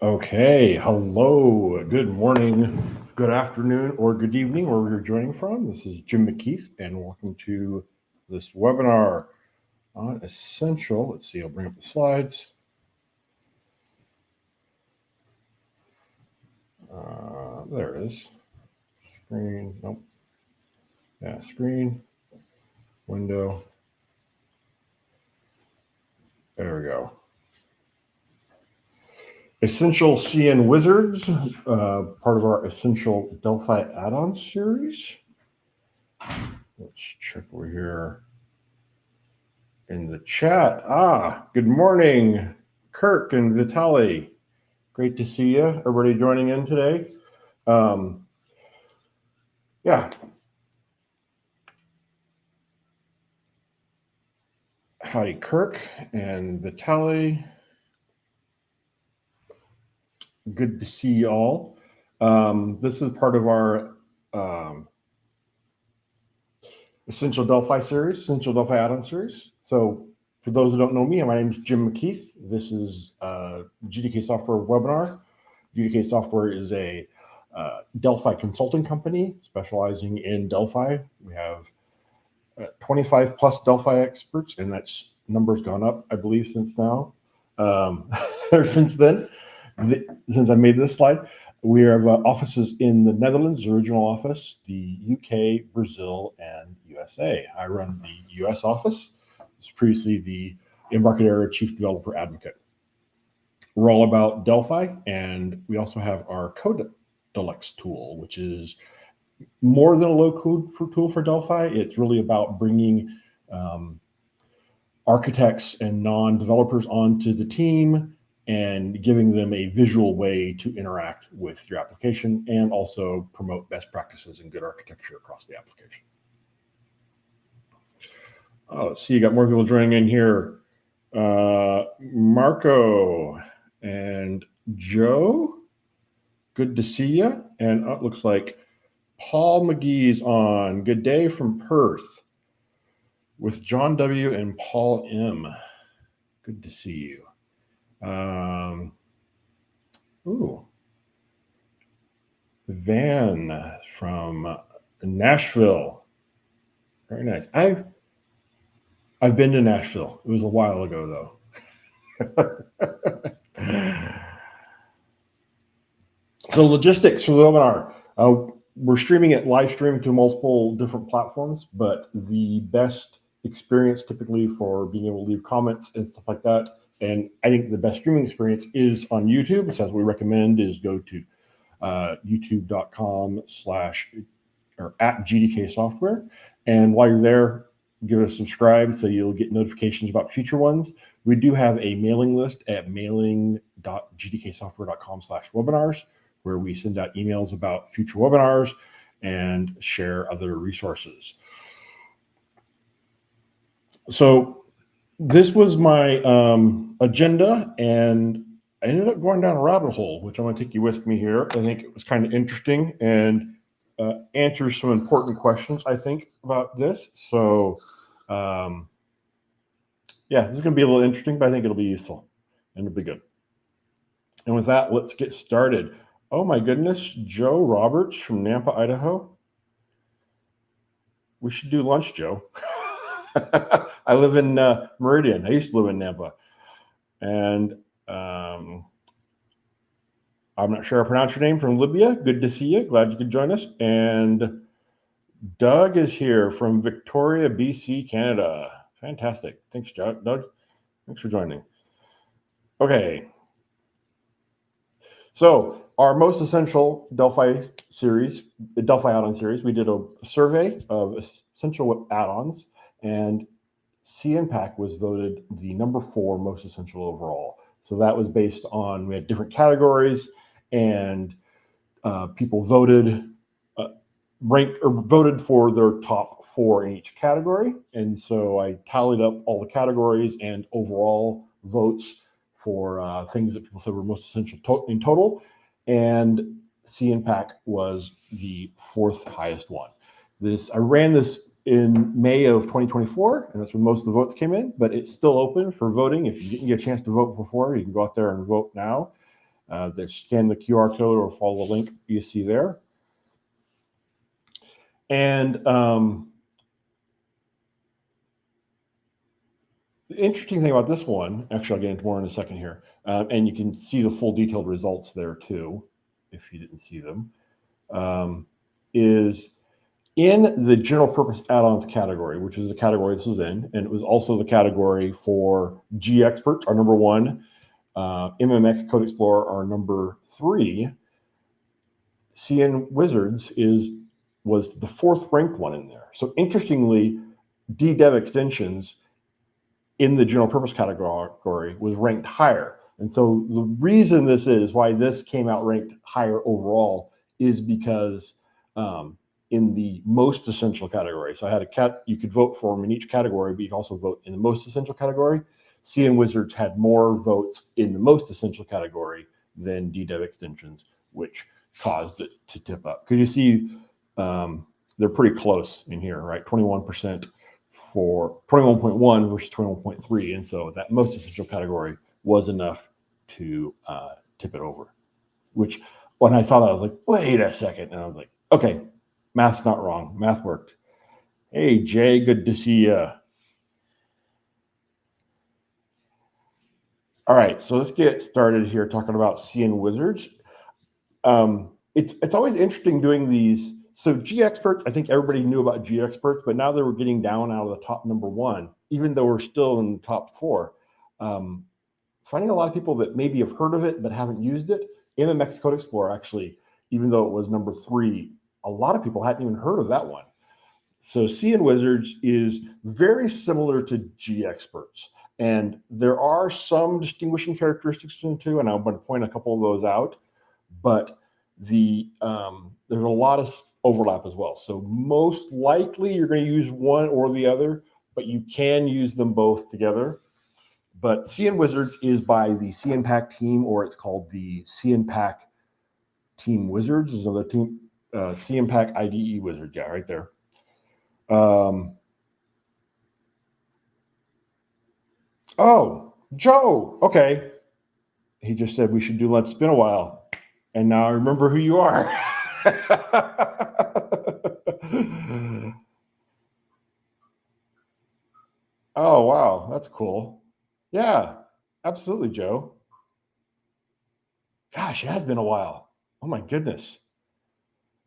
Okay, hello, good morning, good afternoon, or good evening, wherever you're joining from. This is Jim Mckeeth, and welcome to this webinar on Essential. Let's see, I'll bring up the slides. There it is. Screen, nope. Yeah, screen, window. There we go. Essential CnWizards, part of our Essential Delphi add-on series. Let's check over here in the chat. Good morning, Kirk and Vitaly. Great to see you. Everybody joining in today. Yeah. Howdy, Kirk and Vitaly. Good to see you all. This is part of our Essential Delphi series, Essential Delphi add-on series. So for those who don't know me, my name is Jim Mckeeth. This is GDK Software Webinar. GDK Software is a Delphi consulting company specializing in Delphi. We have 25 plus Delphi experts, and that number's gone up, I believe, since now, or since then, since I made this slide. We have offices in the Netherlands, the original office, the UK, Brazil, and USA. I run the US office. I was previously the Embarcadero Chief Developer Advocate. We're all about Delphi, and we also have our Codex tool, which is more than a low-code tool for Delphi. It's really about bringing architects and non-developers onto the team and giving them a visual way to interact with your application and also promote best practices and good architecture across the application. Let's see, you got more people joining in here. Marco and Joe, good to see you. And it looks like Paul McGee's on. Good day from Perth with John W. and Paul M. Good to see you. Van from Nashville. Very nice. I've been to Nashville. It was a while ago, though. So logistics for the webinar. We're streaming it live stream to multiple different platforms, but the best experience typically for being able to leave comments and stuff like that, and I think the best streaming experience is on YouTube. So as we recommend is go to youtube.com/ or at GDK Software. And while you're there, give us a subscribe so you'll get notifications about future ones. We do have a mailing list at mailing.gdksoftware.com/webinars, where we send out emails about future webinars and share other resources. So this was my agenda, and I ended up going down a rabbit hole, which I want to take you with me here. I think it was kind of interesting and answers some important questions, I think, about this. So yeah, this is going to be a little interesting, but I think it'll be useful and it'll be good. And with that, let's get started. Oh my goodness, Joe Roberts from Nampa, Idaho. We should do lunch, Joe. I live in Meridian. I used to live in Nampa. And I'm not sure I pronounced your name, from Libya. Good to see you. Glad you could join us. And Doug is here from Victoria, BC, Canada. Fantastic. Thanks, Doug. Thanks for joining. Okay. So our most essential Delphi series, the Delphi add-on series, we did a survey of essential add-ons, and CnPack was voted the number 4 most essential overall. So that was based on, we had different categories, and people voted, ranked or voted for their top 4 in each category. And so I tallied up all the categories and overall votes for things that people said were most essential in total. And CnPack was the 4th highest one. I ran this in May of 2024, and that's when most of the votes came in, but it's still open for voting. If you didn't get a chance to vote before, you can go out there and vote now. Scan the QR code or follow the link you see there. And the interesting thing about this one, actually, I'll get into more in a second here, and you can see the full detailed results there too, if you didn't see them, is in the general purpose add-ons category, which is the category this was in, and it was also the category for GExperts, our number 1, MMX Code Explorer, our number 3. CnWizards was the 4th ranked one in there. So interestingly, DDev extensions in the general purpose category was ranked higher. And so the reason this is why this came out ranked higher overall is because in the most essential category, so I had you could vote for them in each category, but you can also vote in the most essential category. CnWizards had more votes in the most essential category than DDev extensions, which caused it to tip up. Because you see they're pretty close in here, right? 21% for 21.1 versus 21.3. And so that most essential category was enough to tip it over, which when I saw that, I was like, wait a second. And I was like, okay, math's not wrong. Math worked. Hey, Jay, good to see you. All right, so let's get started here talking about CnWizards. It's always interesting doing these. So GExperts, I think everybody knew about GExperts, but now they were getting down out of the top number 1, even though we're still in the top 4. Finding a lot of people that maybe have heard of it but haven't used it. MMX Code Explorer, actually, even though it was number 3, a lot of people hadn't even heard of that one. So CnWizards is very similar to GExperts. And there are some distinguishing characteristics between the two, and I'm going to point a couple of those out. But there's a lot of overlap as well. So most likely you're going to use one or the other, but you can use them both together. But CnWizards is by the CNPAC team, or it's called the CNPAC Team Wizards. Is another team, CNPAC IDE Wizards, yeah, right there. Oh, Joe, okay. He just said we should do lunch. It's been a while. And now I remember who you are. Oh, wow. That's cool. Yeah, absolutely, Joe. Gosh, it has been a while. Oh, my goodness.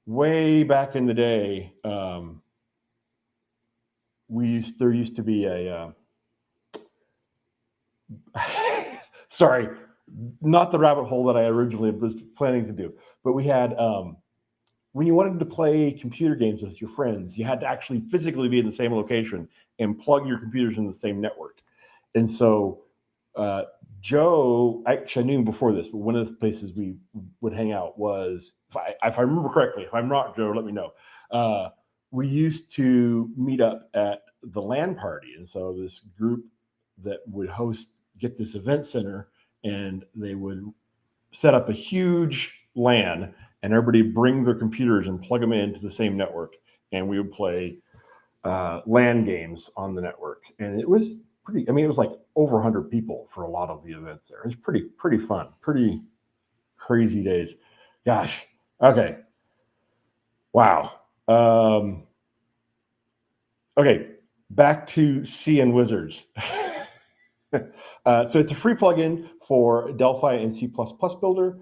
Way back in the day, there used to be a, sorry, not the rabbit hole that I originally was planning to do, but we had, when you wanted to play computer games with your friends, you had to actually physically be in the same location and plug your computers in the same network. And so Joe, actually I knew him before this, but one of the places we would hang out was, if I remember correctly, if I'm not, Joe, let me know. We used to meet up at the LAN party. And so this group that would get this event center, and they would set up a huge LAN, and everybody bring their computers and plug them into the same network. And we would play LAN games on the network. And it was pretty, it was like over 100 people for a lot of the events there. It was pretty fun, pretty crazy days. Gosh, okay. Wow. Okay, back to CnWizards. So it's a free plugin for Delphi and C++ Builder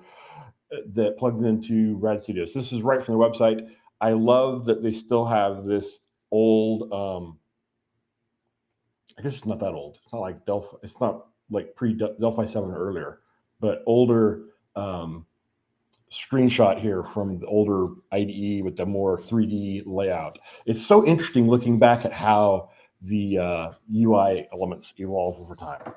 that plugs into Rad Studios. This is right from the website. I love that they still have this old, I guess it's not that old. It's not like Delphi, it's not like pre-Delphi 7 or earlier, but older screenshot here from the older IDE with the more 3D layout. It's so interesting looking back at how the UI elements evolve over time.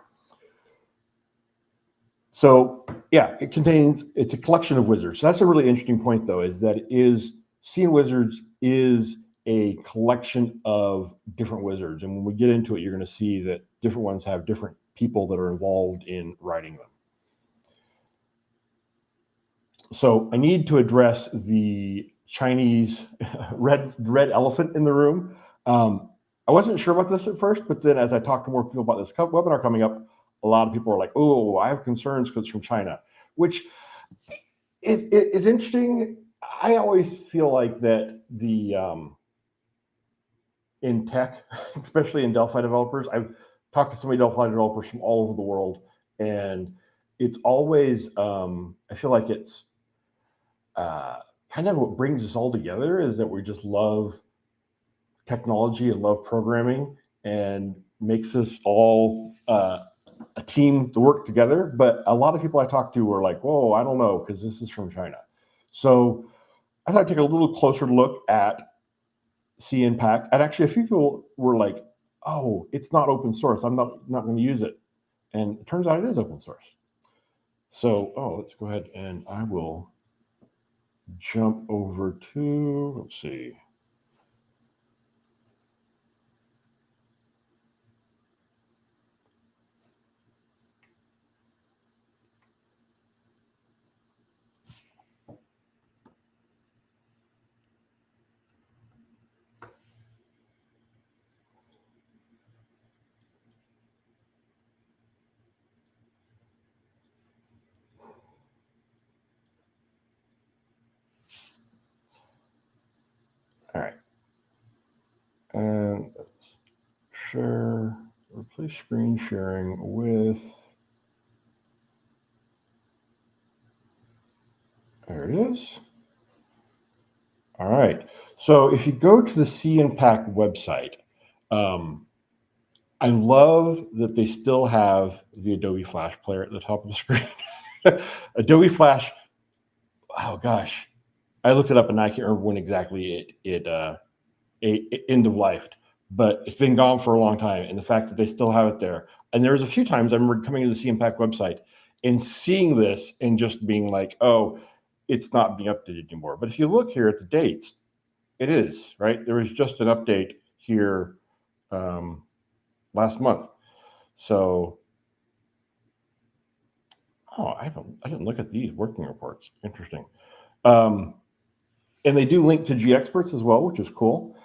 So yeah, it's a collection of wizards. So that's a really interesting point, though, is that CnWizards is a collection of different wizards. And when we get into it, you're going to see that different ones have different people that are involved in writing them. So I need to address the Chinese red elephant in the room. I wasn't sure about this at first, but then as I talked to more people about this webinar coming up, a lot of people are like, oh, I have concerns because it's from China, which It's interesting. I always feel like that the in tech, especially in Delphi developers, I've talked to so many Delphi developers from all over the world, and it's always I feel like it's kind of what brings us all together is that we just love technology and love programming, and makes us all a team to work together. But a lot of people I talk to were like, whoa, I don't know, because this is from China. So I thought I'd take a little closer look at CnPack. And actually, a few people were like, oh, it's not open source, I'm not going to use it. And it turns out it is open source. So, let's go ahead and I will jump over to, let's see. All right. And let's share, replace screen sharing with, there it is. All right. So if you go to the CnPack website, I love that they still have the Adobe Flash player at the top of the screen. Adobe Flash, oh gosh, I looked it up and I can't remember when exactly it end of life, but it's been gone for a long time. And the fact that they still have it there, and there was a few times I remember coming to the CnPack website and seeing this and just being like, oh, it's not being updated anymore. But if you look here at the dates, it is, right? There was just an update here last month. So, I didn't look at these working reports. Interesting. And they do link to GExperts as well, which is cool.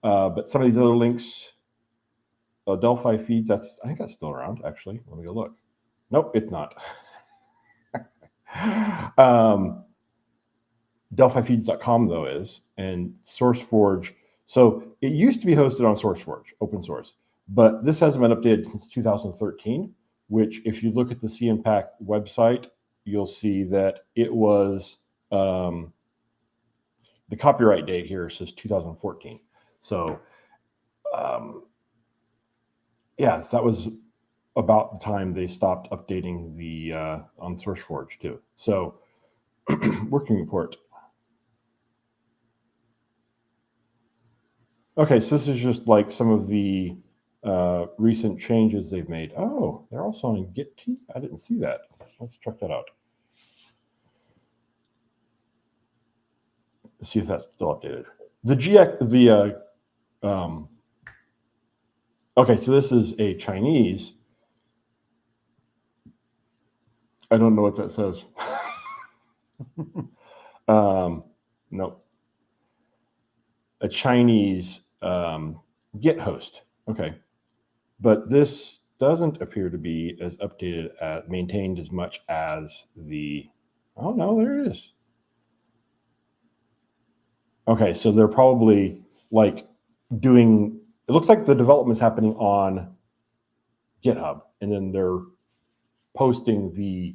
But some of these other links, Delphi feeds, I think that's still around, actually. Let me go look. Nope, it's not. DelphiFeeds.com, though, is, and SourceForge. So it used to be hosted on SourceForge, open source, but this hasn't been updated since 2013, which if you look at the CnPack website, you'll see that it was, the copyright date here says 2014. So, yeah, so that was about the time they stopped updating the on SourceForge too. So, working report. Okay, so this is just like some of the recent changes they've made. Oh, they're also on Git. I didn't see that. Let's check that out. Let's see if that's still updated. Okay, so this is a Chinese. I don't know what that says. Nope. A Chinese Git host. Okay. But this doesn't appear to be as updated, maintained as much as the, oh no, there it is. Okay, so they're probably like doing, it looks like the development's happening on GitHub, and then they're posting the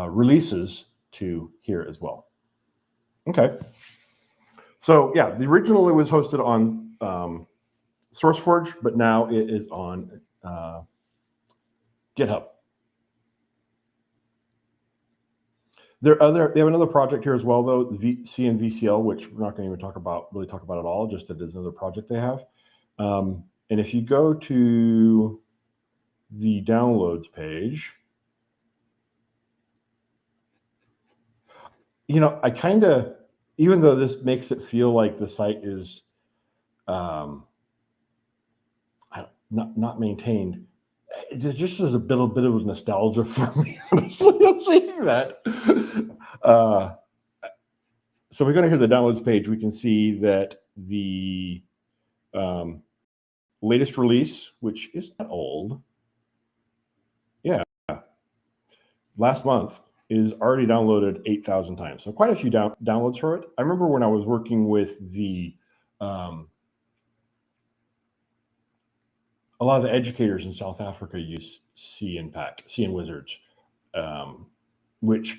releases to here as well. Okay. So yeah, the original, it was hosted on SourceForge, but now it is on GitHub. They have another project here as well, though, CnVCL, which we're not going to even really talk about at all, just that is another project they have. And if you go to the downloads page, I kind of, even though this makes it feel like the site is not maintained, it just is a bit of nostalgia for me, honestly, seeing that. So we're going to hit the downloads page. We can see that the latest release, which is not old, yeah, last month, is already downloaded 8,000 times. So quite a few downloads for it. I remember when I was working with the a lot of the educators in South Africa use CnWizards, which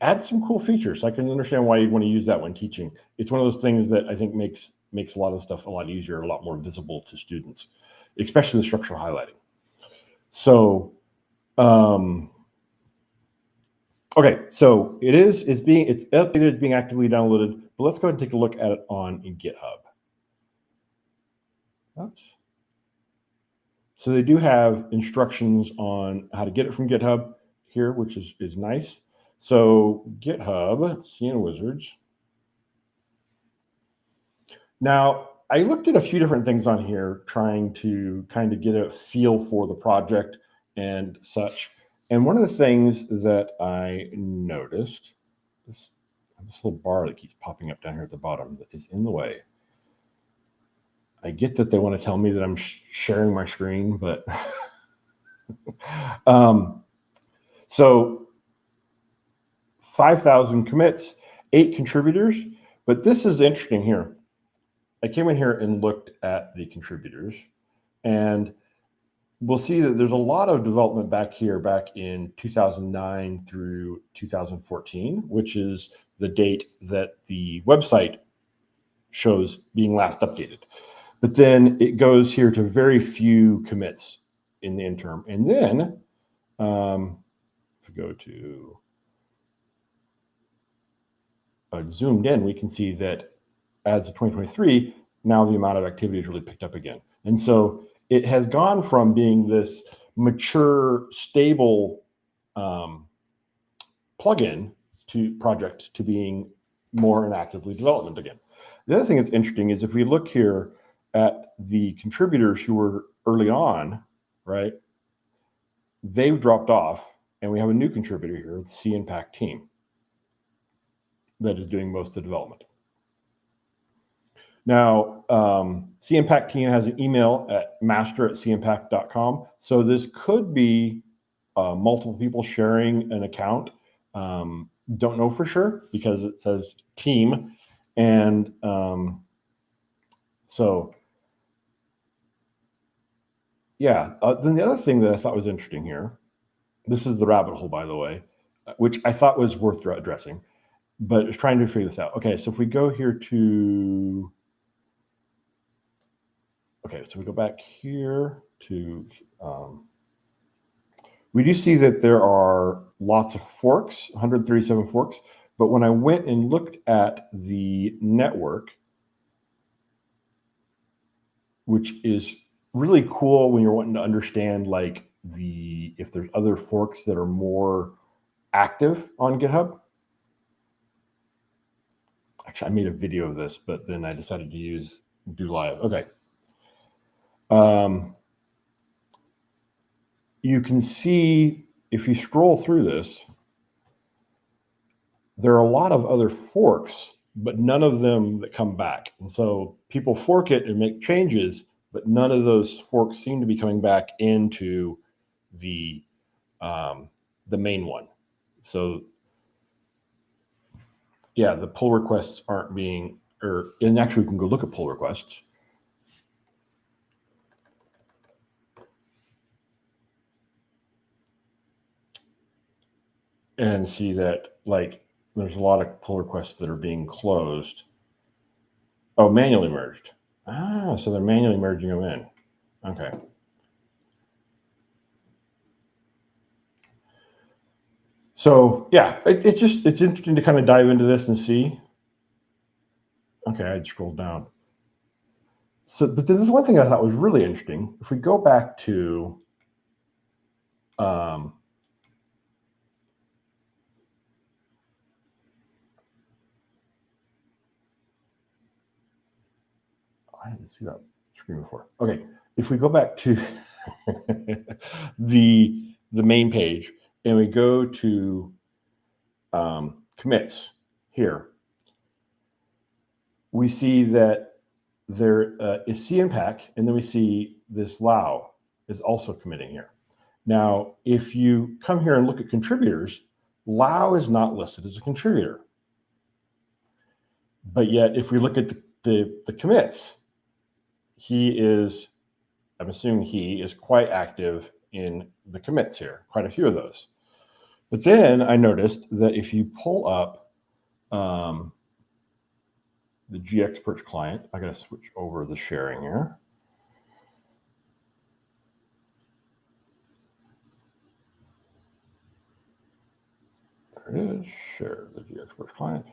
adds some cool features. I can understand why you'd want to use that when teaching. It's one of those things that I think makes a lot of stuff a lot easier, a lot more visible to students, especially the structural highlighting. So, okay, so it's updated, it's being actively downloaded, but let's go ahead and take a look at it on GitHub. Oops. So they do have instructions on how to get it from GitHub here, which is nice. So GitHub, CnWizards. Now, I looked at a few different things on here, trying to kind of get a feel for the project and such. And one of the things that I noticed, this little bar that keeps popping up down here at the bottom that is in the way. I get that they want to tell me that I'm sharing my screen, but so 5,000 commits, 8 contributors, but this is interesting here. I came in here and looked at the contributors, and we'll see that there's a lot of development back here, back in 2009 through 2014, which is the date that the website shows being last updated. But then it goes here to very few commits in the interim. And then if we go to zoomed in, we can see that as of 2023, now the amount of activity has really picked up again. And so it has gone from being this mature, stable plugin project to being more in actively development again. The other thing that's interesting is if we look here at the contributors who were early on, right, they've dropped off, and we have a new contributor here, the CNPAC team, that is doing most of the development. Now, CnPAC team has an email at master@cnpac.com. So this could be multiple people sharing an account. Don't know for sure because it says team. And so, yeah. Then the other thing that I thought was interesting here, this is the rabbit hole, by the way, which I thought was worth addressing, but I was trying to figure this out. Okay, so if we go here to... Okay, so we go back here to, we do see that there are lots of forks, 137 forks, but when I went and looked at the network, which is really cool when you're wanting to understand like if there's other forks that are more active on GitHub. Actually, I made a video of this, but then I decided to do live. Okay. You can see if you scroll through this, there are a lot of other forks, but none of them that come back. And so people fork it and make changes, but none of those forks seem to be coming back into the main one. So yeah, the pull requests aren't being, and actually we can go look at pull requests. And see that like there's a lot of pull requests that are being closed. Oh, manually merged. Ah, so they're manually merging them in. Okay. So yeah, it's interesting to kind of dive into this and see. Okay, I'd scroll down. So, but there's one thing I thought was really interesting. If we go back to I didn't see that screen before. Okay, if we go back to the main page and we go to commits here, we see that there is CnPAC, and then we see this Lao is also committing here. Now, if you come here and look at contributors, Lau is not listed as a contributor. But yet, if we look at the commits, he is, I'm assuming he is quite active in the commits here, quite a few of those. But then I noticed that if you pull up the GXperts client, I got to switch over the sharing here. There it is, share the GXperts client.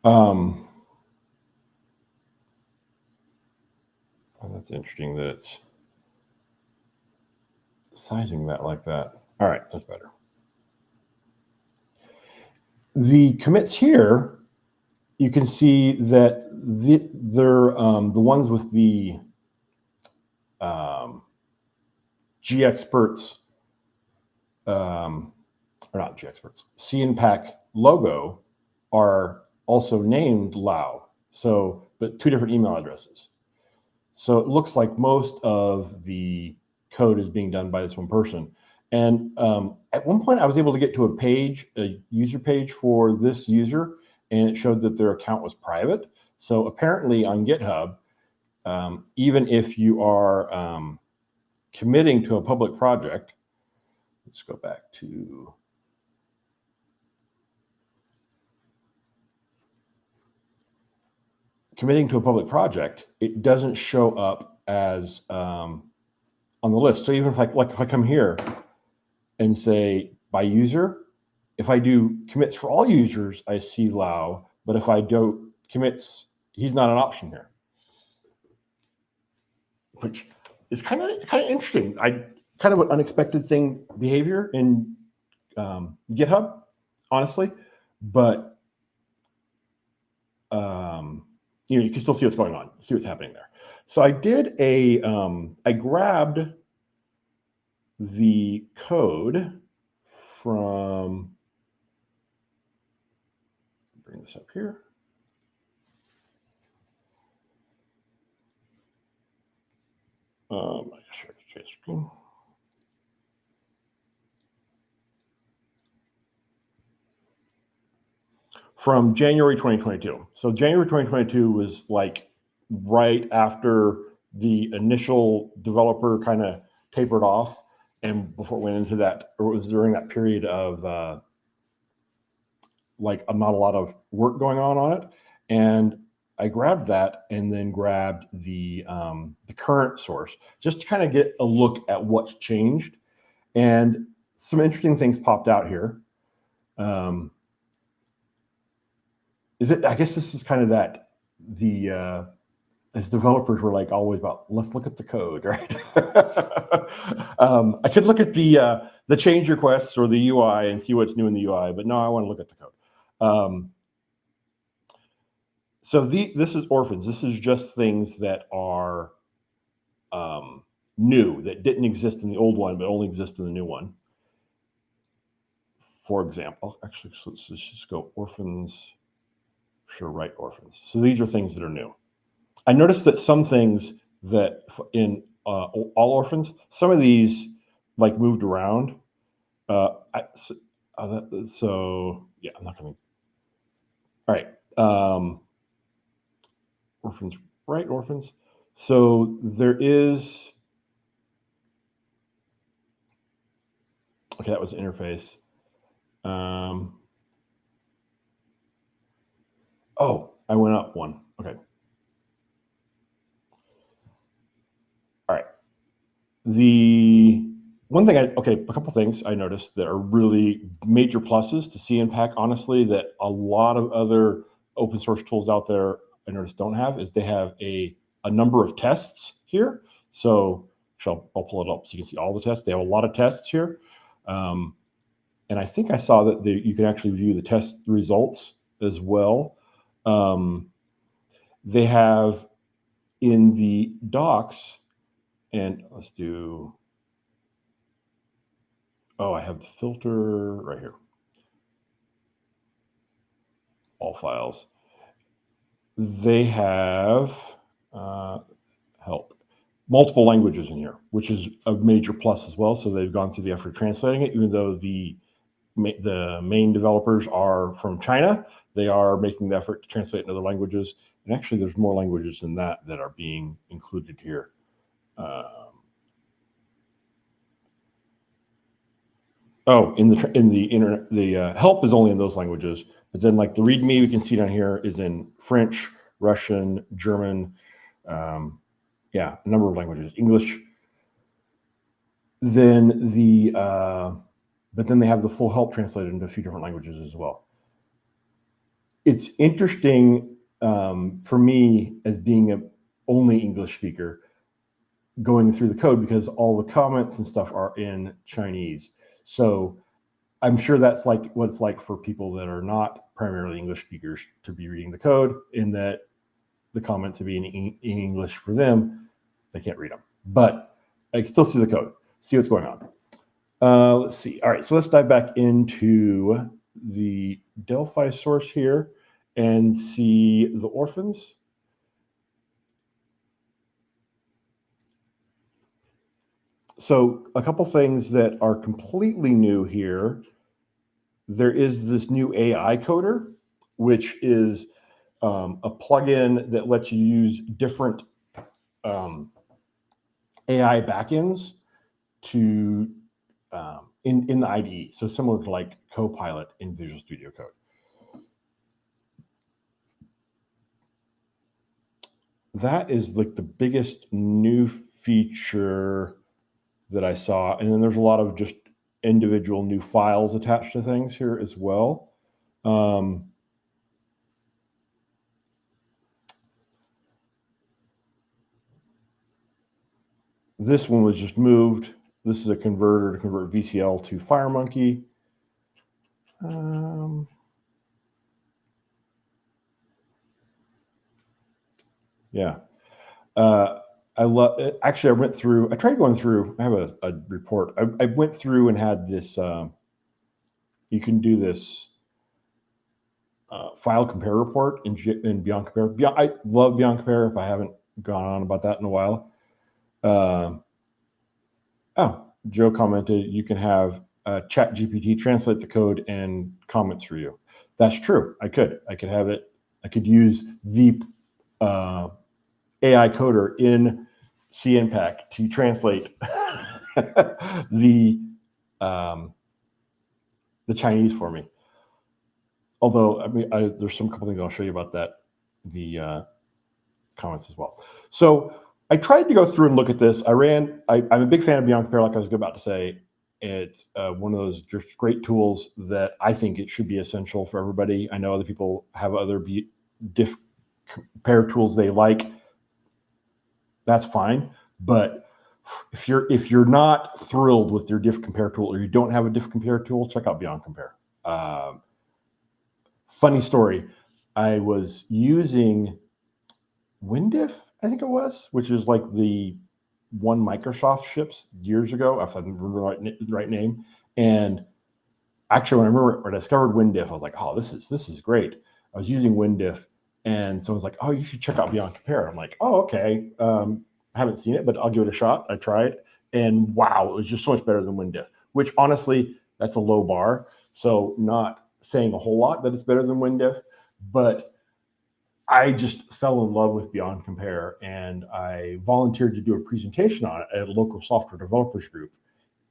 Oh, that's interesting that it's sizing that like that. All right, that's better. The commits here, you can see that they're the ones with the GXperts, or not GXperts, CnPack logo are also named Lau. So, but two different email addresses. So it looks like most of the code is being done by this one person. And at one point I was able to get to a page, a user page for this user, and it showed that their account was private. So apparently on GitHub, even if you are committing to a public project, let's go back to committing to a public project, it doesn't show up as on the list. So even if I come here and say by user, if I do commits for all users, I see Lau, but if I do commits, he's not an option here, which is kind of interesting. Kind of an unexpected behavior in GitHub, honestly, but you can still see what's going on, see what's happening there. So I did I grabbed the code from, bring this up here. I share the screen. From January 2022. So January 2022 was like right after the initial developer kind of tapered off, and before it went into that, or it was during that period of like not a lot of work going on it. And I grabbed that and then grabbed the current source just to kind of get a look at what's changed. And some interesting things popped out here. I guess this is kind of that as developers were like always about, let's look at the code, right? I could look at the change requests or the UI and see what's new in the UI, but no, I want to look at the code. So this is orphans. This is just things that are new, that didn't exist in the old one, but only exist in the new one. For example, actually, so let's just go orphans. Sure, right, orphans. So these are things that are new. I noticed that some things that in all orphans, some of these like moved around. So yeah, I'm not going to. All right. Orphans, right, orphans. So there is. Okay, that was the interface. Oh, I went up one. Okay. All right. The one thing a couple things I noticed that are really major pluses to CnPack, honestly, that a lot of other open source tools out there I noticed don't have, is they have a number of tests here. So I'll pull it up so you can see all the tests. They have a lot of tests here. And I think I saw that you can actually view the test results as well. They have in the docs, and let's do, I have the filter right here. All files. They have help. multiple languages in here, which is a major plus as well. So they've gone through the effort of translating it, even though the main developers are from China. They are making the effort to translate in other languages. And actually, there's more languages than that are being included here. In the internet, the help is only in those languages, but then like the README we can see down here is in French, Russian, German, a number of languages, English. Then but then they have the full help translated into a few different languages as well. It's interesting for me as being an only English speaker going through the code, because all the comments and stuff are in Chinese. So I'm sure that's like what it's like for people that are not primarily English speakers to be reading the code, in that the comments will be in English for them. They can't read them, but I can still see the code, see what's going on. Let's see. All right, so let's dive back into the Delphi source here and see the orphans. So a couple things that are completely new here. There is this new AI coder, which is a plugin that lets you use different AI backends to in the IDE. So similar to like Copilot in Visual Studio Code. That is like the biggest new feature that I saw. And then there's a lot of just individual new files attached to things here as well. This one was just moved. This is a converter to convert VCL to FireMonkey. I love it. Actually, I tried going through, I have a report. I went through and had this, you can do this file compare report in Beyond Compare. I love Beyond Compare, if I haven't gone on about that in a while. Joe commented, you can have ChatGPT translate the code and comments for you. That's true. I could have it. I could use the AI coder in CnPack to translate the Chinese for me. Although, I mean, there's some couple things I'll show you about that, the comments as well. So I tried to go through and look at this. I'm a big fan of Beyond Compare, like I was about to say. It's one of those just great tools that I think it should be essential for everybody. I know other people have other diff compare tools they like. That's fine. But if you're not thrilled with your diff compare tool, or you don't have a diff compare tool, check out Beyond Compare. Funny story. I was using WinDiff, I think it was, which is like the one Microsoft ships years ago, if I remember the right name. And actually, when I discovered WinDiff, I was like, oh, this is great. I was using WinDiff, and someone's like, oh, you should check out Beyond Compare. I'm like, oh, okay. I haven't seen it, but I'll give it a shot. I tried, and wow, it was just so much better than WinDiff, which honestly, that's a low bar. So not saying a whole lot that it's better than WinDiff, but I just fell in love with Beyond Compare, and I volunteered to do a presentation on it at a local software developers group,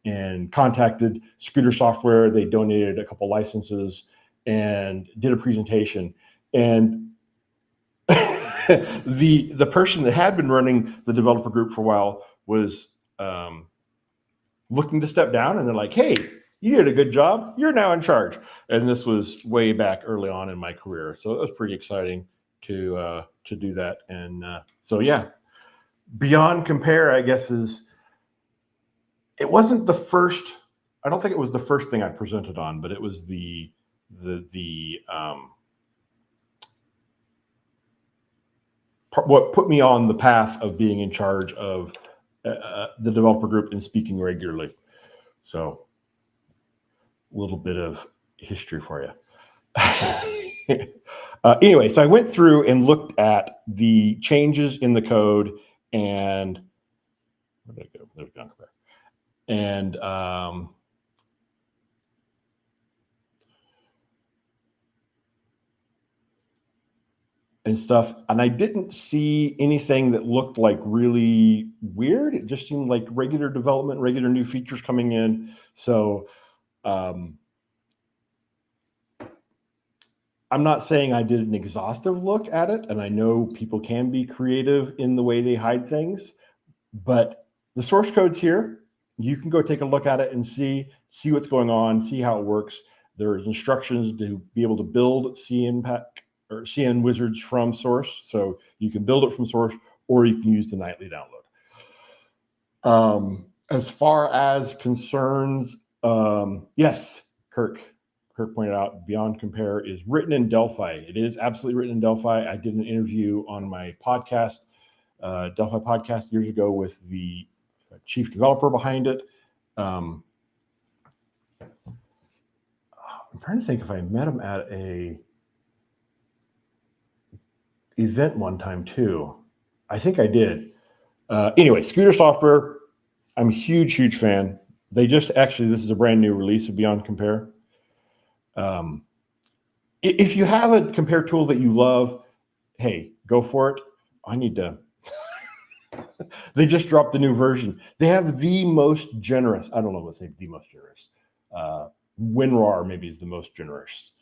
and contacted Scooter Software. They donated a couple licenses and did a presentation. And the person that had been running the developer group for a while was looking to step down, and they're like, hey, you did a good job. You're now in charge. And this was way back early on in my career. So it was pretty exciting to do that. And so, yeah, Beyond Compare, I guess, it wasn't the first, I don't think it was the first thing I presented on, but it was what put me on the path of being in charge of the developer group and speaking regularly. So a little bit of history for you. Anyway, so I went through and looked at the changes in the code and there's Beyond Compare. And stuff. And I didn't see anything that looked like really weird. It just seemed like regular development, regular new features coming in. So I'm not saying I did an exhaustive look at it, and I know people can be creative in the way they hide things, but the source code's here. You can go take a look at it and see what's going on, see how it works. There's instructions to be able to build CnWizards from source. So you can build it from source, or you can use the nightly download. As far as concerns, yes, Kirk pointed out, Beyond Compare is written in Delphi. It is absolutely written in Delphi. I did an interview on my podcast, Delphi podcast, years ago with the chief developer behind it. I'm trying to think if I met him at a event one time too. I think I did. Anyway, Scooter Software, I'm a huge fan. They just actually, this is a brand new release of Beyond Compare. If you have a compare tool that you love, hey, go for it. I need to. They just dropped the new version. They have the most generous, I don't know, let's say the most generous. WinRAR maybe is the most generous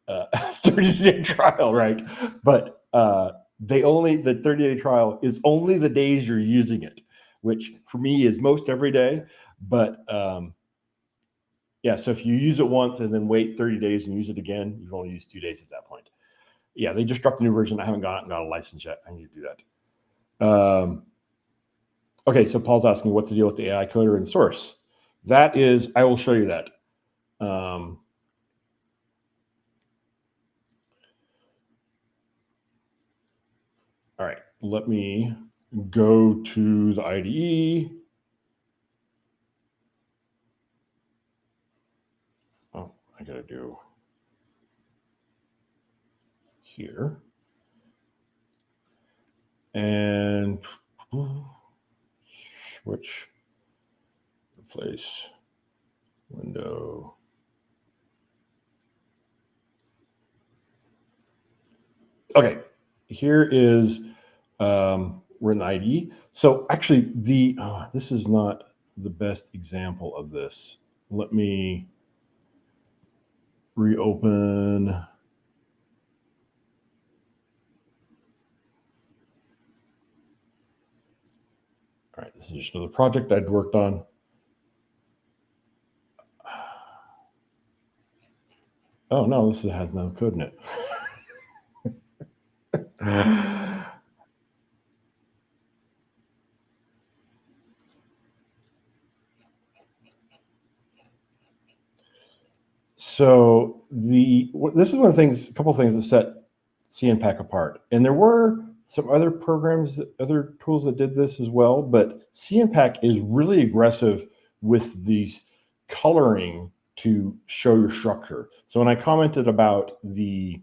30-day trial, right? But the 30-day trial is only the days you're using it, which for me is most every day. But yeah, so if you use it once and then wait 30 days and use it again, you've only used 2 days at that point. Yeah, they just dropped the new version. I haven't got a license yet. I need to do that. Okay, so Paul's asking what's the deal with the AI coder and source. That is, I will show you that. All right, let me go to the IDE. Oh, I gotta do here. And switch, replace window. Okay, here is, we're in the IDE. So actually this is not the best example of this. Let me reopen. All right, this is just another project I'd worked on. Oh no, this has no code in it. So this is one of the things, a couple of things that set CNPAC apart. And there were some other programs, other tools that did this as well, but CNPAC is really aggressive with these coloring to show your structure. So when I commented about the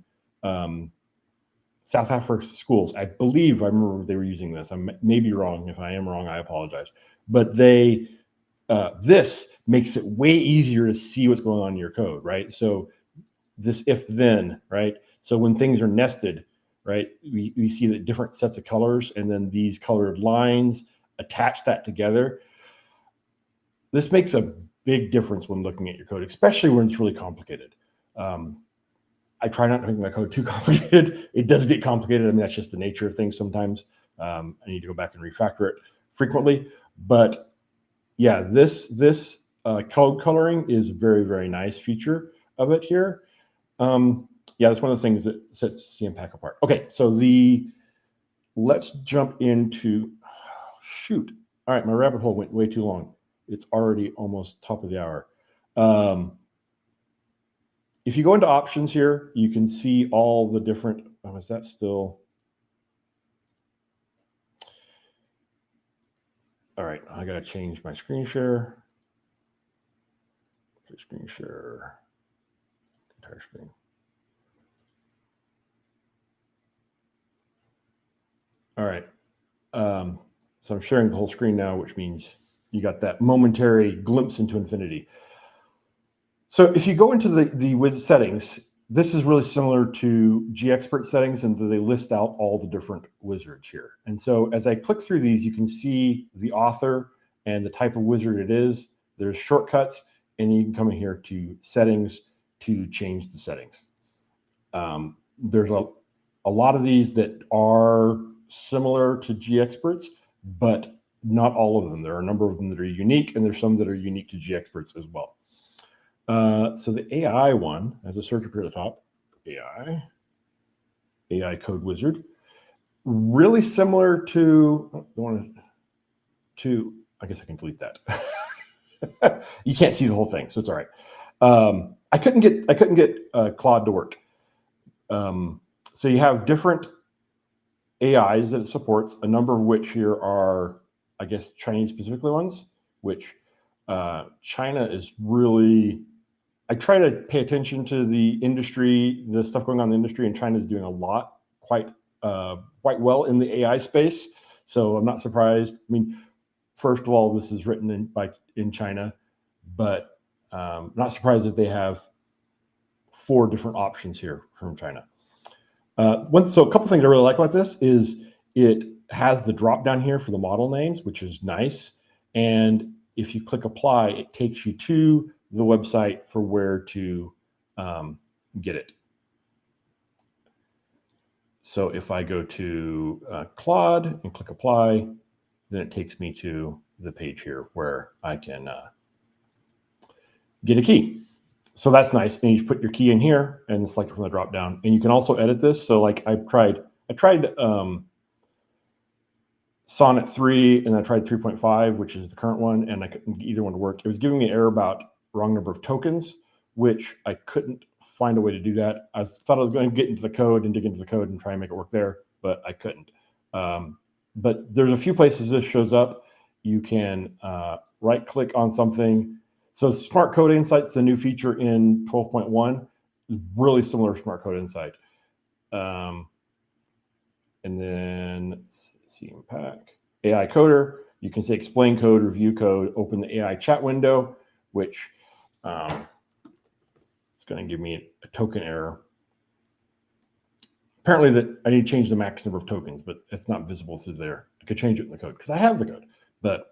South Africa schools, I believe I remember they were using this. I may be wrong. If I am wrong, I apologize. But this makes it way easier to see what's going on in your code, right? So this if then, right? So when things are nested, right, we see the different sets of colors, and then these colored lines attach that together. This makes a big difference when looking at your code, especially when it's really complicated. I try not to make my code too complicated. It does get complicated. I mean, that's just the nature of things sometimes. I need to go back and refactor it frequently. But yeah, this code coloring is a very nice feature of it here. Yeah, that's one of the things that sets CNPAC apart. Okay, so let's jump into, shoot. All right, my rabbit hole went way too long. It's already almost top of the hour. If you go into options here, you can see all the different, oh, is that still? All right, I gotta change my screen share. Screen share, entire screen. All right, so I'm sharing the whole screen now, which means you got that momentary glimpse into infinity. So if you go into the wizard settings, this is really similar to GXpert settings, and they list out all the different wizards here. And so as I click through these, you can see the author and the type of wizard it is. There's shortcuts, and you can come in here to settings to change the settings. There's a lot of these that are similar to GXperts, but not all of them. There are a number of them that are unique, and there's some that are unique to GXperts as well. So the AI one, as a search up here at the top, AI Code Wizard, really similar to, I guess I can delete that. You can't see the whole thing, so it's all right. I couldn't get Claude to work. So you have different AIs that it supports, a number of which here are, I guess, Chinese specifically ones, which China is really, I try to pay attention to the industry, the stuff going on in the industry, and China is doing a lot quite well in the AI space. So I'm not surprised. I mean, first of all, this is written in China, but not surprised that they have 4 different options here from China. So a couple things I really like about this is it has the drop down here for the model names, which is nice. And if you click apply, it takes you to the website for where to get it. So if I go to Claude and click apply, then it takes me to the page here where I can get a key. So that's nice. And you put your key in here and select it from the drop down. And you can also edit this. So like I tried Sonnet 3 and I tried 3.5, which is the current one, and I couldn't get either one to work. It was giving me an error about wrong number of tokens, which I couldn't find a way to do that. I thought I was going to get into the code and dig into the code and try and make it work there, but I couldn't. But there's a few places this shows up. You can right click on something. So Smart Code Insights, the new feature in 12.1, is really similar to Smart Code Insight. And then CnPack, AI Coder, you can say explain code, review code, open the AI chat window, which it's going to give me a token error. Apparently that I need to change the max number of tokens, but it's not visible through there. I could change it in the code because I have the code. But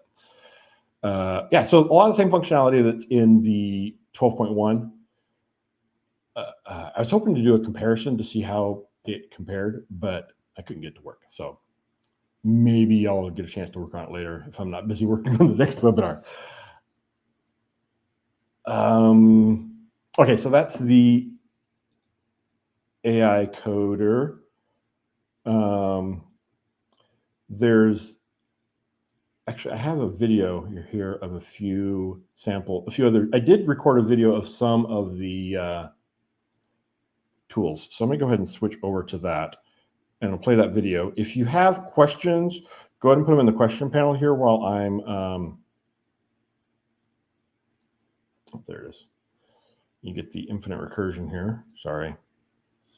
yeah, so a lot of the same functionality that's in the 12.1. I was hoping to do a comparison to see how it compared, but I couldn't get it to work. So maybe I'll get a chance to work on it later if I'm not busy working on the next webinar. Okay, so that's the AI Coder. There's actually, I have a video here of a few other, I did record a video of some of the tools. So I'm gonna go ahead and switch over to that and I'll play that video. If you have questions, go ahead and put them in the question panel here while I'm, oh, there it is. You get the infinite recursion here. Sorry,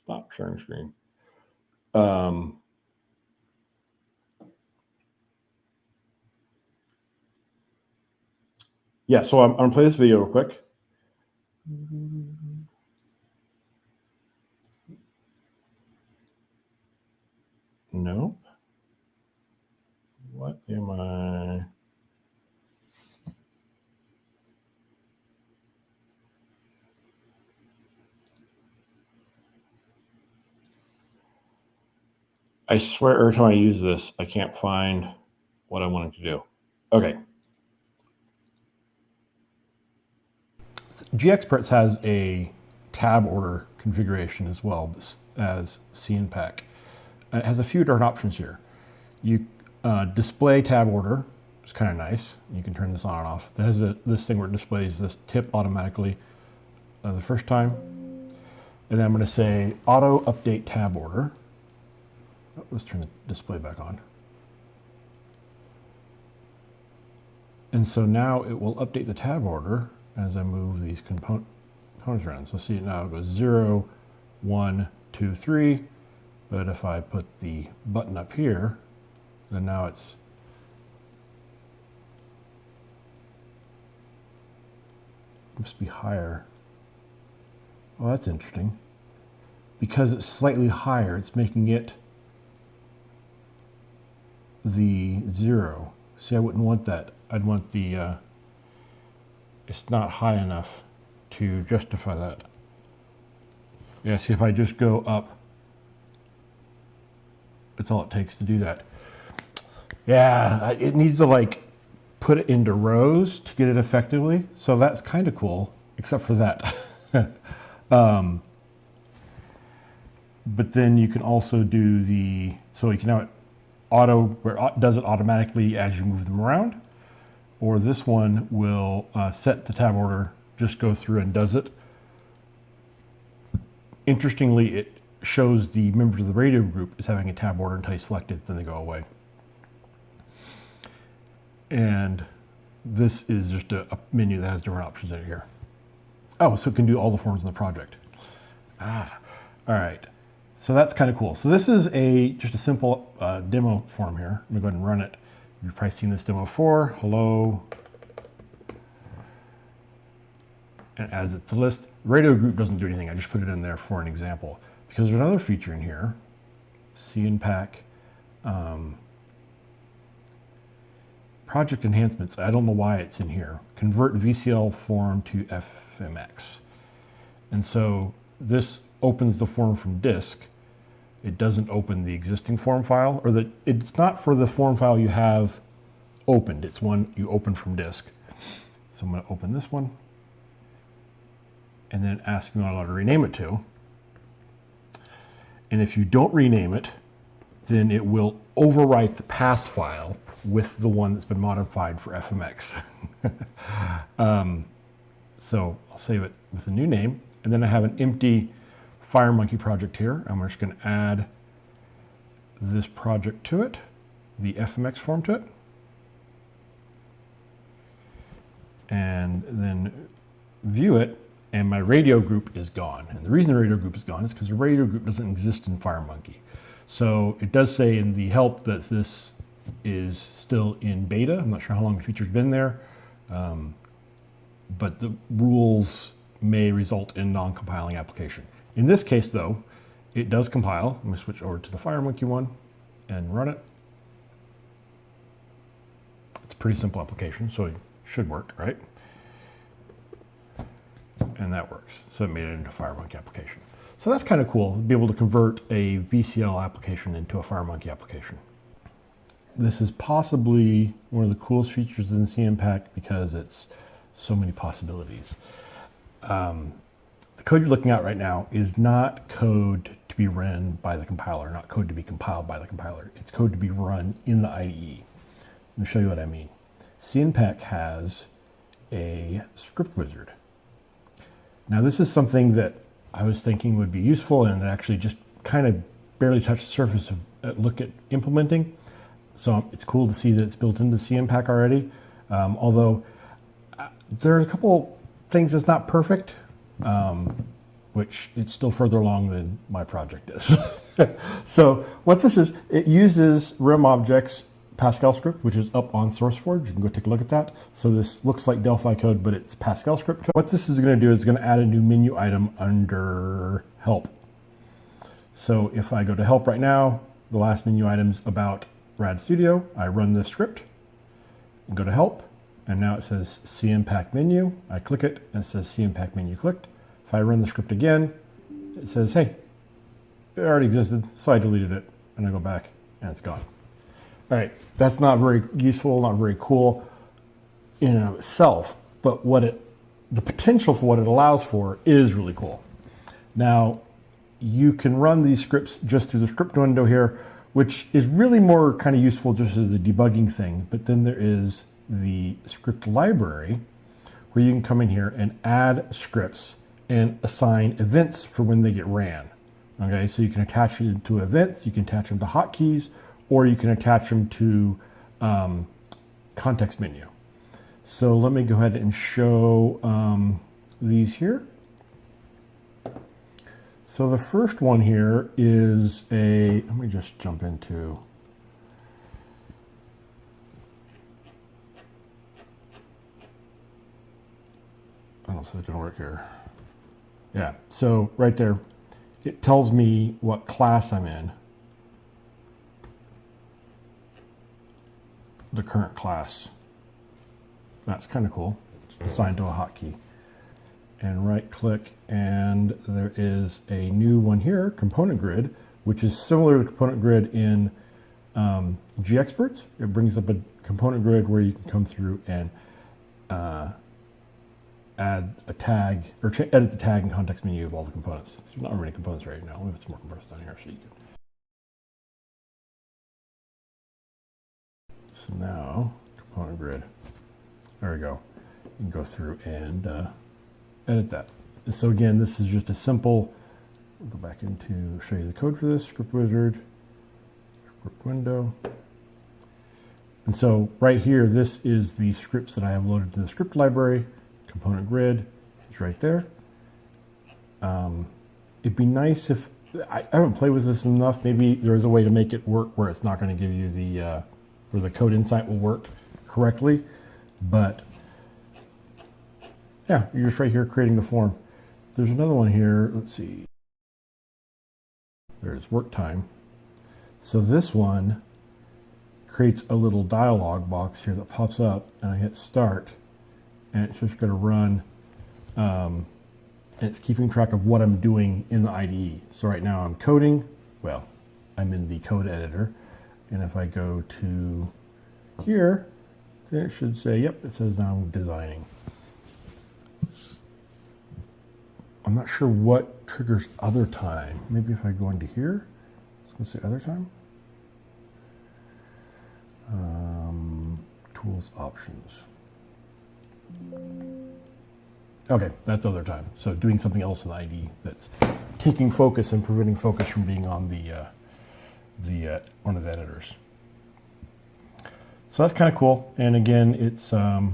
stop sharing screen. Yeah, so I'm gonna play this video real quick. Nope. What am I? I swear every time I use this, I can't find what I wanted to do. Okay. GXperts has a tab order configuration as well as CnPack. It has a few different options here. You display tab order, which is kind of nice. You can turn this on and off. It has this thing where it displays this tip automatically the first time. And then I'm going to say auto update tab order. Oh, let's turn the display back on. And so now it will update the tab order as I move these components around. So see, now it goes 0, 1, 2, 3. But if I put the button up here, then now it's must be higher. Well, that's interesting. Because it's slightly higher, it's making it the 0. See, I wouldn't want that. I'd want the, it's not high enough to justify that. Yeah, see, if I just go up, that's all it takes to do that. Yeah, it needs to like put it into rows to get it effectively. So that's kind of cool, except for that. But then you can also do the, so you can have it where it does it automatically as you move them around, or this one will set the tab order, just go through and does it. Interestingly, it shows the members of the radio group as having a tab order until you select it, then they go away. And this is just a menu that has different options in here. Oh, so it can do all the forms in the project. All right. So that's kind of cool. So this is just a simple demo form here. I'm gonna go ahead and run it. You've probably seen this demo before. Hello. And adds it to the list. Radio group doesn't do anything. I just put it in there for an example. Because there's another feature in here, CnPack project enhancements. I don't know why it's in here. Convert VCL form to FMX. And so this opens the form from disk. It doesn't open the existing form file, or it's not for the form file you have opened. It's one you open from disk. So I'm going to open this one and then ask me what I want to rename it to. And if you don't rename it, then it will overwrite the pass file with the one that's been modified for FMX. So I'll save it with a new name, and then I have an empty FireMonkey project here. I'm just going to add this project to it, the FMX form to it, and then view it, and my radio group is gone. And the reason the radio group is gone is because the radio group doesn't exist in FireMonkey. So it does say in the help that this is still in beta. I'm not sure how long the feature's been there, but the rules may result in non-compiling application. In this case, though, it does compile. I'm going to switch over to the FireMonkey one and run it. It's a pretty simple application, so it should work, right? And that works. So it made it into a FireMonkey application. So that's kind of cool, to be able to convert a VCL application into a FireMonkey application. This is possibly one of the coolest features in CnPack because it's so many possibilities. The code you're looking at right now is not code to be run by the compiler, not code to be compiled by the compiler. It's code to be run in the IDE. Let me show you what I mean. CnPack has a script wizard. Now this is something that I was thinking would be useful and actually just kind of barely touched the surface of look at implementing. So it's cool to see that it's built into CnPack already. Although there's a couple things that's not perfect, which it's still further along than my project is. So what this is, it uses RIM objects Pascal script, which is up on SourceForge. You can go take a look at that. So this looks like Delphi code, but it's Pascal script code. What this is going to do is going to add a new menu item under help. So if I go to help right now, the last menu item's about Rad Studio. I run this script and go to help, and now it says CnPack menu. I click it and it says CnPack menu clicked. If I run the script again, it says, hey, it already existed, so I deleted it, and I go back and it's gone. All right, that's not very useful, not very cool in and of itself, but the potential for what it allows for is really cool. Now, you can run these scripts just through the script window here, which is really more kind of useful just as a debugging thing, but then there is the script library where you can come in here and add scripts and assign events for when they get ran. Okay, so you can attach it to events, you can attach them to hotkeys, or you can attach them to context menu. So let me go ahead and show these here. So the first one here is let me just jump into, don't know if this is going to work here. Yeah, so right there, it tells me what class I'm in. The current class. That's kind of cool. It's assigned to a hotkey. And right click, and there is a new one here, component grid, which is similar to component grid in GExperts. It brings up a component grid where you can come through and add a tag, or edit the tag and context menu of all the components. There's not very many components right now. We have some more components down here, so you can. So now, component grid. There we go. You can go through and edit that. And so again, this is just a simple, we'll go back into show you the code for this, script wizard, script window. And so right here, this is the scripts that I have loaded to the script library. Component grid is right there. It'd be nice if, I haven't played with this enough, maybe there is a way to make it work where it's not going to give you the, where the code insight will work correctly, but yeah, you're just right here creating the form. There's another one here, let's see. There's work time. So this one creates a little dialog box here that pops up, and I hit start, and it's just going to run, and it's keeping track of what I'm doing in the IDE. So right now I'm coding, well, I'm in the code editor, and if I go to here, then it should say, yep, it says now I'm designing. I'm not sure what triggers other time. Maybe if I go into here, let's go say other time. Tools options. Okay, that's other time. So doing something else in the IDE that's taking focus and preventing focus from being on the one of the editors. So that's kind of cool. And again, it's a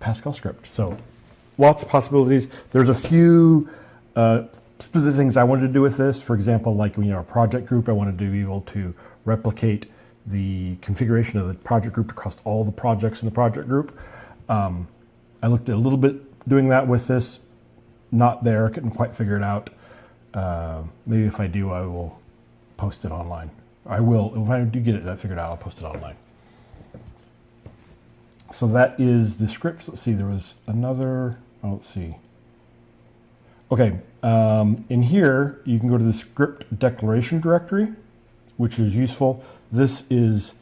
Pascal script. So lots of possibilities. There's a few specific things I wanted to do with this. For example, like when you're a project group, I wanted to be able to replicate the configuration of the project group across all the projects in the project group. I looked at a little bit doing that with this. Not there, I couldn't quite figure it out. Maybe if I do, I will post it online. I will, if I do get it figured out, I'll post it online. So that is the script. Let's see, there was another, oh, let's see. Okay, in here, you can go to the script declaration directory, which is useful. This is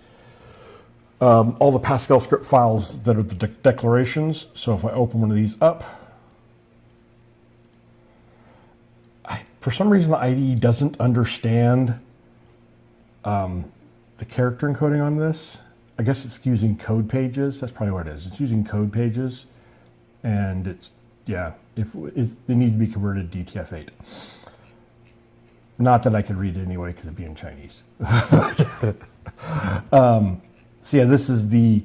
all the Pascal script files that are the declarations. So if I open one of these up, for some reason, the IDE doesn't understand the character encoding on this. I guess it's using code pages. That's probably what it is. It's using code pages, and it's, yeah, it needs to be converted to UTF-8. Not that I could read it anyway, because it'd be in Chinese. So yeah, this is the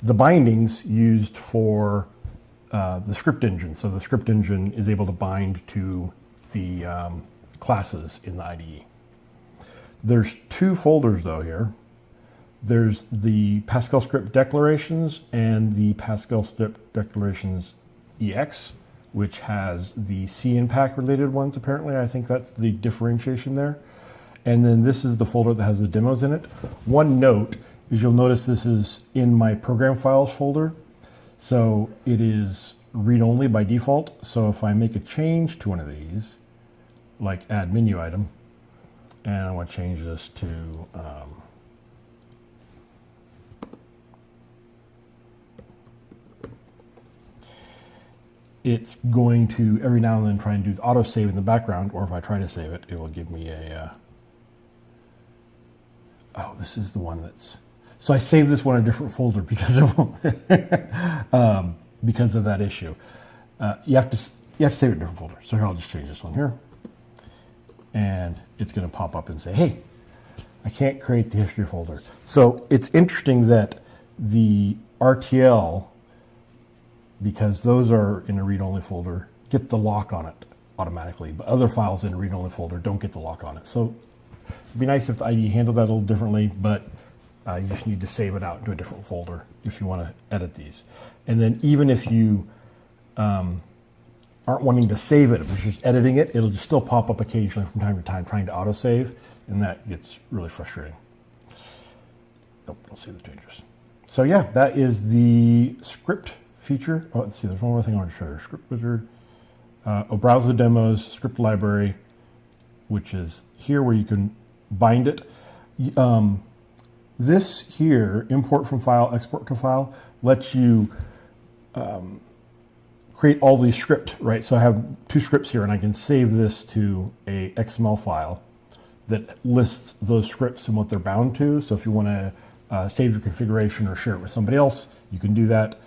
bindings used for the script engine. So the script engine is able to bind to the classes in the IDE. There's two folders though here. There's the Pascal script declarations and the Pascal script declarations EX, which has the CNPAC related ones apparently. I think that's the differentiation there. And then this is the folder that has the demos in it. One note is you'll notice this is in my program files folder. So it is read-only by default. So if I make a change to one of these, like add menu item, and I want to change this to it's going to every now and then try and do the auto save in the background, or if I try to save it, it will give me a oh, this is the one that's, so I saved this one in a different folder because of because of that issue. You have to save it in a different folder. So here, I'll just change this one here, and it's going to pop up and say, hey, I can't create the history folder. So it's interesting that the RTL, because those are in a read-only folder, get the lock on it automatically, but other files in a read-only folder don't get the lock on it. So it'd be nice if the IDE handled that a little differently, but You just need to save it out into a different folder if you want to edit these. And then even if you aren't wanting to save it, if you're just editing it, it'll just still pop up occasionally from time to time trying to autosave, and that gets really frustrating. Nope, don't save the changes. So yeah, that is the script feature. Oh, let's see, there's one more thing I want to show you. Script wizard. Browse the demos, script library, which is here where you can bind it. This here, import from file, export to file, lets you create all these script, right? So I have 2 scripts here, and I can save this to a XML file that lists those scripts and what they're bound to. So if you want to save your configuration or share it with somebody else, you can do that.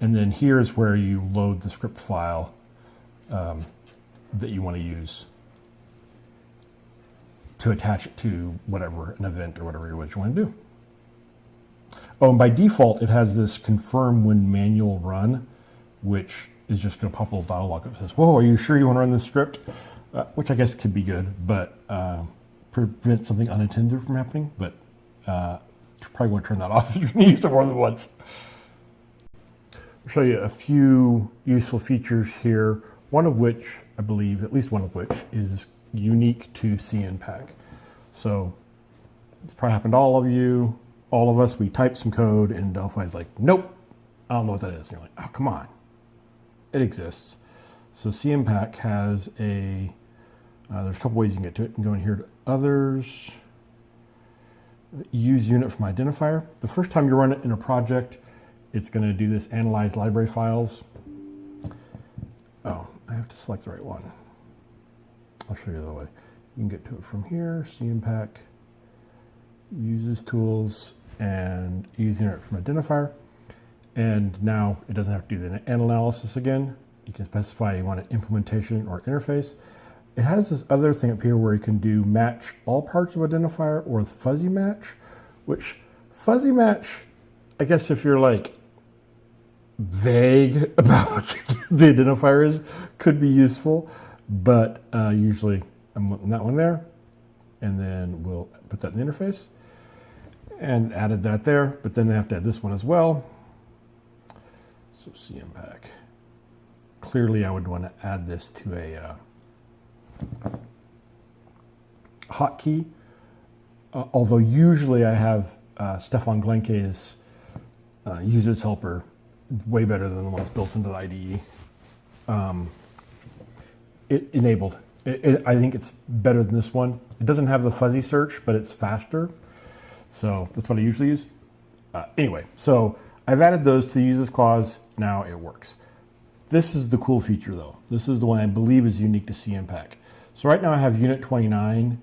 And then here's where you load the script file that you want to use to attach it to whatever, an event or whatever you want to do. Oh, and by default, it has this confirm when manual run, which is just going to pop a little dialog that says, whoa, are you sure you want to run this script? Which I guess could be good, but prevent something unintended from happening. But you probably want to turn that off if you're going to use it more than once. I'll show you a few useful features here, one of which, I believe, at least one of which, is unique to CnPack. So it's probably happened to all of you. All of us, we type some code and Delphi's like, nope, I don't know what that is. And you're like, oh, come on. It exists. So CnPack has a, there's a couple ways you can get to it. You can go in here to others, use unit from identifier. The first time you run it in a project, it's going to do this analyze library files. Oh, I have to select the right one. I'll show you the way. You can get to it from here, CnPack, uses tools, and use unit from identifier. And now it doesn't have to do the analysis again. You can specify you want an implementation or interface. It has this other thing up here where you can do match all parts of identifier or fuzzy match, which fuzzy match, I guess if you're like vague about what the identifier is, could be useful, but usually I'm putting that one there, and then we'll put that in the interface. And added that there, but then they have to add this one as well. So CnPack. Clearly I would want to add this to a hotkey, although usually I have Stefan Glenke's users helper way better than the one that's built into the IDE. It enabled. I think it's better than this one. It doesn't have the fuzzy search, but it's faster. So that's what I usually use. Anyway, so I've added those to the users clause. Now it works. This is the cool feature though. This is the one I believe is unique to CnPack. So right now I have unit 29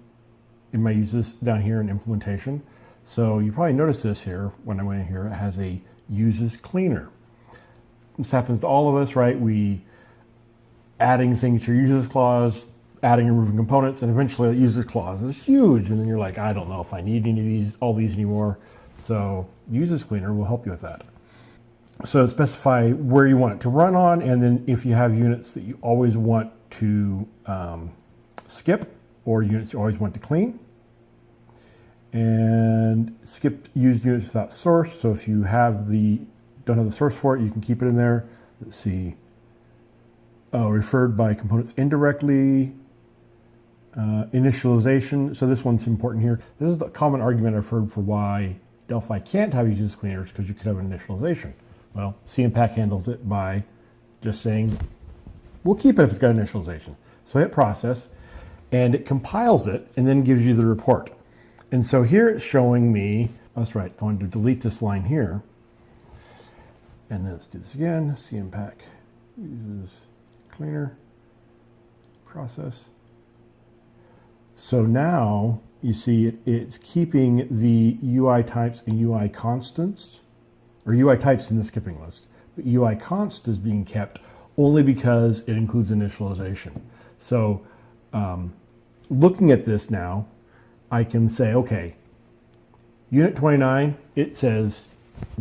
in my users down here in implementation. So you probably noticed this here when I went in here. It has a users cleaner. This happens to all of us, right? We adding things to your users clause, adding and removing components, and eventually the users clause is huge. And then you're like, I don't know if I need any of these, all these anymore. So users cleaner will help you with that. So specify where you want it to run on, and then if you have units that you always want to skip or units you always want to clean. And skip used units without source. So if you have don't have the source for it, you can keep it in there. Let's see. Referred by components indirectly. Initialization. So this one's important here. This is the common argument I've heard for why Delphi can't have users cleaners, because you could have an initialization. Well, CnPack handles it by just saying, we'll keep it if it's got initialization. So hit process, and it compiles it, and then gives you the report. And so here it's showing me, that's right, I want to delete this line here. And then let's do this again. CnPack uses cleaner process. So now you see it's keeping the UI types and UI constants, or UI types in the skipping list. But UI const is being kept only because it includes initialization. So looking at this now, I can say, okay, unit 29, it says,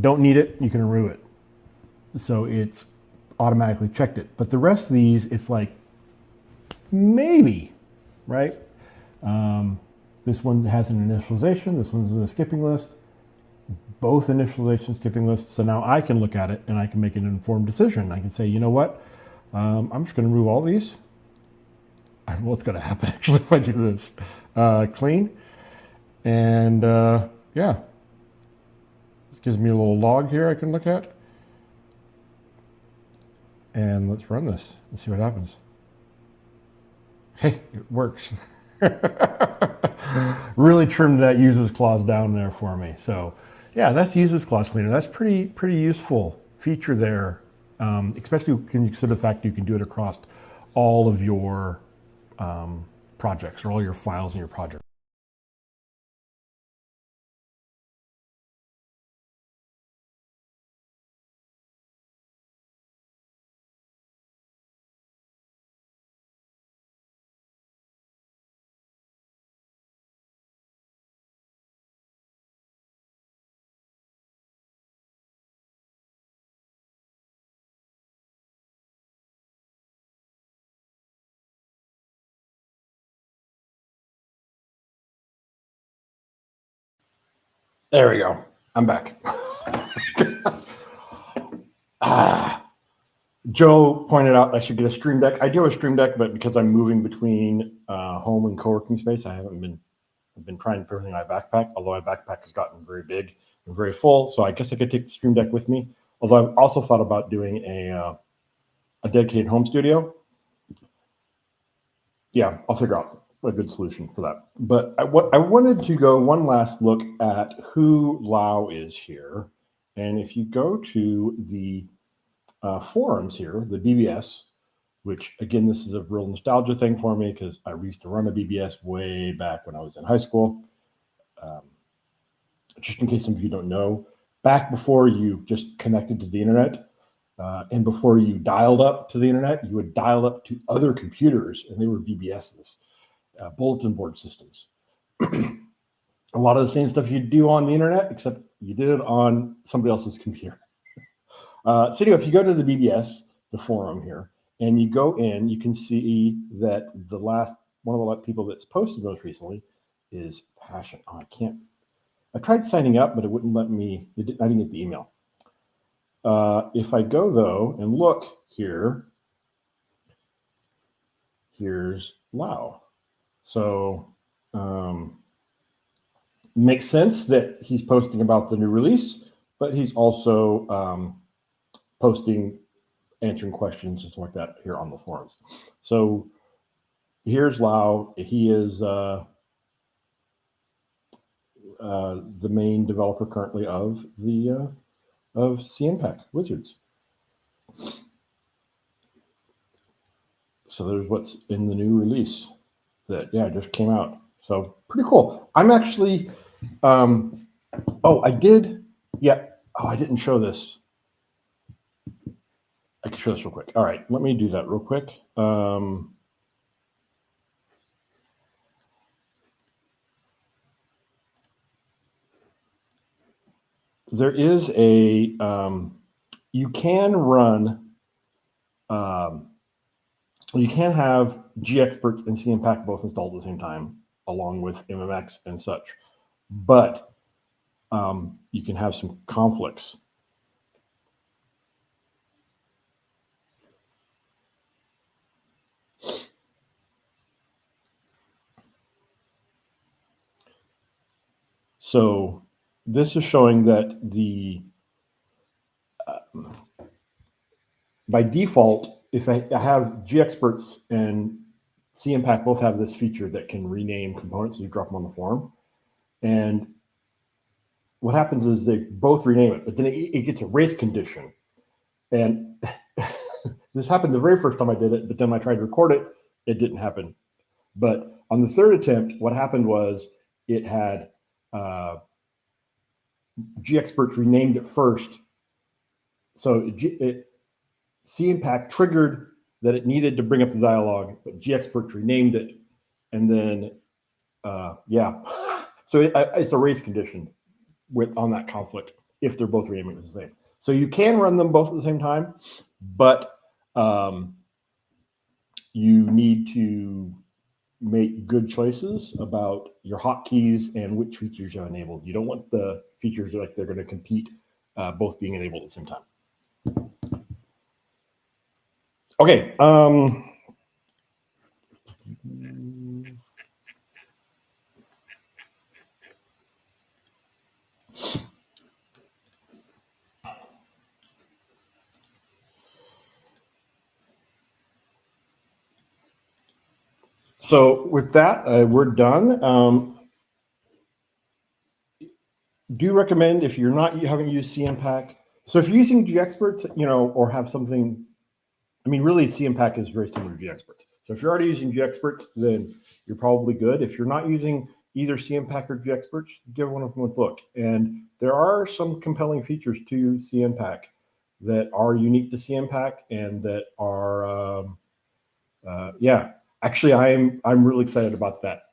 don't need it, you can remove it. So it's automatically checked it. But the rest of these, it's like, maybe, right? This one has an initialization, this one's in the skipping list. both initialization skipping lists. So now I can look at it and I can make an informed decision. I can say, you know what? I'm just going to remove all these. What's going to happen actually if I do this? Clean. And yeah, this gives me a little log here I can look at. And let's run this and see what happens. Hey, it works. Really trimmed that uses clause down there for me. So yeah, that's uses clause cleaner. That's pretty useful feature there, especially when you consider the fact you can do it across all of your projects or all your files in your project. There we go. I'm back. Joe pointed out I should get a Stream Deck. I do have a Stream Deck, but because I'm moving between home and co-working space, I've been trying to put everything in my backpack, although my backpack has gotten very big and very full. So I guess I could take the Stream Deck with me. Although I've also thought about doing a dedicated home studio. Yeah, I'll figure out a good solution for that. But I wanted to go one last look at who Lau is here. And if you go to the forums here, the BBS, which again, this is a real nostalgia thing for me because I used to run a BBS way back when I was in high school. Just in case some of you don't know, back before you just connected to the internet and before you dialed up to the internet, you would dial up to other computers and they were BBSs, bulletin board systems. A lot of the same stuff you do on the internet, except you did it on somebody else's computer. So anyway, if you go to the BBS, the forum here, and you go in, you can see that one of the people that's posted most recently is Passion. Oh, I tried signing up, but it wouldn't let me. I didn't get the email. If I go though and look here, here's Lau. So makes sense that he's posting about the new release, but he's also posting, answering questions and stuff like that here on the forums. So here's Lau. He is the main developer currently of the of CnWizards. So there's what's in the new release that just came out. So pretty cool. I'm actually I did. Yeah. Oh, I didn't show this. I can show this real quick. All right, let me do that real quick. There is a, you can run, you can have GExperts and CNPack both installed at the same time, along with MMX and such, but you can have some conflicts. So this is showing that the, by default, if I have GExperts and CNPack both have this feature that can rename components, you drop them on the forum. And what happens is they both rename it, but then it gets a race condition. And this happened the very first time I did it, but then when I tried to record it, it didn't happen. But on the third attempt, what happened was it had GExperts renamed it first. So CNPack triggered that it needed to bring up the dialogue, but GExperts renamed it. And then, so it's a race condition on that conflict if they're both renaming it the same. So you can run them both at the same time, but you need to make good choices about your hotkeys and which features are enabled. You don't want the features like they're going to compete, both being enabled at the same time. Okay. So with that, we're done. Do recommend, if you're not haven't used CnPack, so if you're using GExperts, or have something, I mean, really CnPack is very similar to GExperts. So if you're already using GExperts, then you're probably good. If you're not using either CnPack or GExperts, give one of them a look. And there are some compelling features to CnPack that are unique to CnPack and that are, yeah. Actually, I'm really excited about that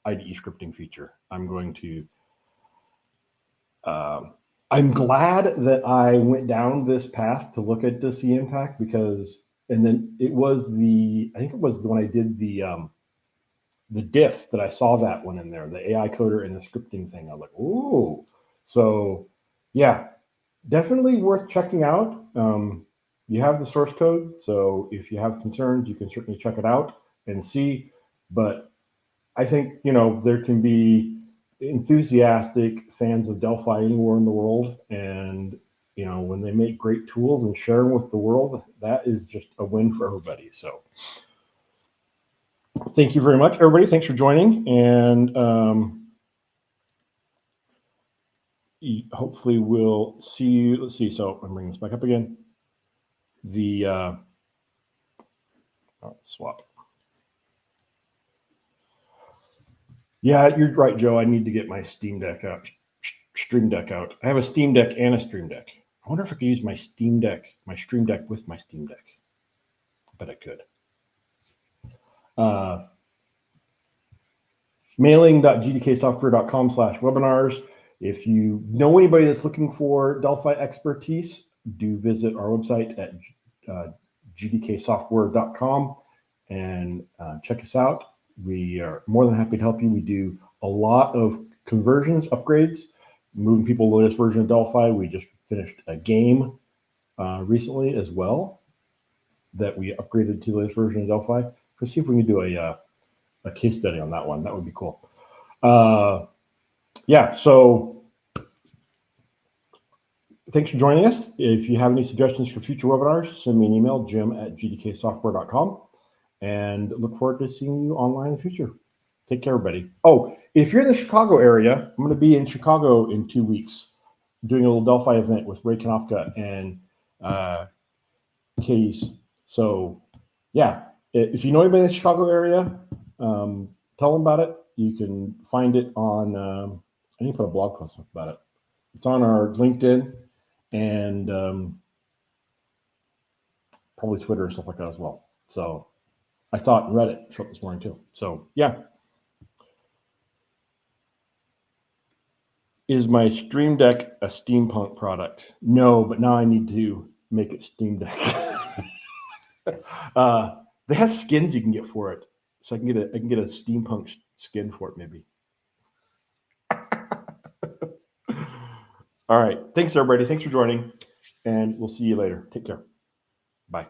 IDE scripting feature. I'm going to. I'm glad that I went down this path to look at the CnPack because, and then it was I think it was when I did the diff that I saw that one in there, the AI coder and the scripting thing. I was like, ooh, so yeah, definitely worth checking out. You have the source code, so if you have concerns, you can certainly check it out and see. But I think, there can be enthusiastic fans of Delphi anywhere in the world. And, when they make great tools and share them with the world, that is just a win for everybody. So thank you very much, everybody. Thanks for joining. And hopefully we'll see you. Let's see. So I'm bringing this back up again. Swap. Yeah, you're right, Joe. I need to get my Stream Deck out. I have a Steam Deck and a Stream Deck. I wonder if I could use my Stream Deck with my Steam Deck. I bet I could. Mailing.gdksoftware.com/webinars. If you know anybody that's looking for Delphi expertise, do visit our website at gdksoftware.com and check us out. We are more than happy to help you. We do a lot of conversions, upgrades, moving people to the latest version of Delphi. We just finished a game recently as well that we upgraded to the latest version of Delphi. Let's see if we can do a case study on that one. That would be cool. Yeah, so thanks for joining us. If you have any suggestions for future webinars, send me an email, jim@gdksoftware.com, and look forward to seeing you online in the future. Take care, everybody. Oh, if you're in the Chicago area, I'm going to be in Chicago in 2 weeks doing a little Delphi event with Ray Konopka and Case. So, yeah, if you know anybody in the Chicago area, tell them about it. You can find it on, I need to put a blog post about it. It's on our LinkedIn and probably Twitter and stuff like that as well. So I saw it in Reddit show up this morning too. So yeah. Is my Stream Deck a steampunk product? No, but now I need to make it Steam Deck. They have skins you can get for it, so I can get a steampunk skin for it maybe. All right, thanks everybody. Thanks for joining, and we'll see you later. Take care. Bye.